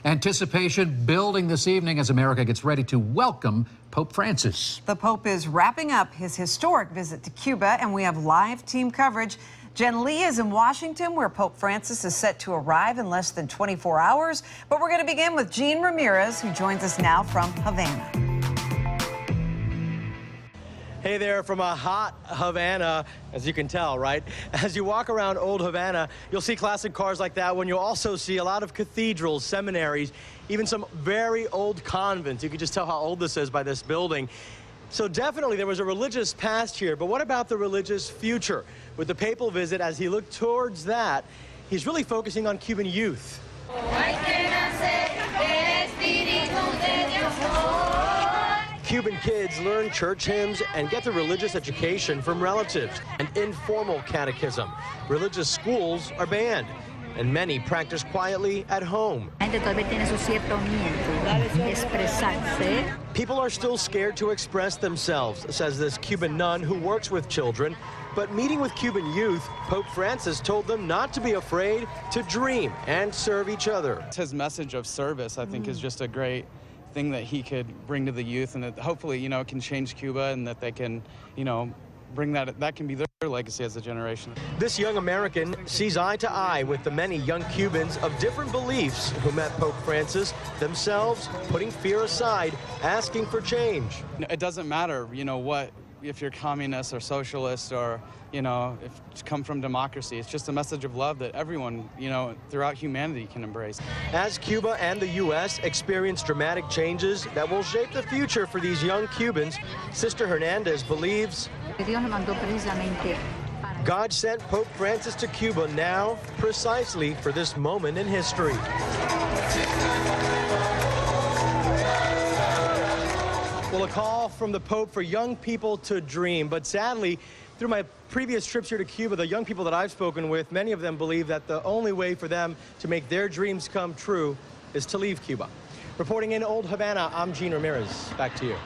Anticipation building this evening as America gets ready to welcome Pope Francis. The Pope is wrapping up his historic visit to Cuba, and we have live team coverage. Jen Lee is in Washington, where Pope Francis is set to arrive in less than 24 hours. But we're going to begin with Jean Ramirez, who joins us now from Havana. Hey there from a hot Havana, as you can tell, right? As you walk around old Havana, you'll see classic cars like that one. You'll also see a lot of cathedrals, seminaries, even some very old convents. You can just tell how old this is by this building. So definitely there was a religious past here, but what about the religious future? With the papal visit, as he looked towards that, he's really focusing on Cuban youth. Cuban kids learn church hymns and get their religious education from relatives and informal catechism. Religious schools are banned, and many practice quietly at home. People are still scared to express themselves, says this Cuban nun who works with children. But meeting with Cuban youth, Pope Francis told them not to be afraid to dream and serve each other. His message of service, I think, is just a great thing that he could bring to the youth, and that hopefully, it can change Cuba, and that they can, bring that can be their legacy as a generation. This young American sees eye to eye with the many young Cubans of different beliefs who met Pope Francis, themselves putting fear aside, asking for change. It doesn't matter, if you're communist or socialist or, if you come from democracy. It's just a message of love that everyone, throughout humanity can embrace. As Cuba and the U.S. experience dramatic changes that will shape the future for these young Cubans, Sister Hernandez believes God sent Pope Francis to Cuba now precisely for this moment in history. Well, a call from the Pope for young people to dream. But sadly, through my previous trips here to Cuba, the young people that I've spoken with, many of them believe that the only way for them to make their dreams come true is to leave Cuba. Reporting in Old Havana, I'm Jean Ramirez. Back to you.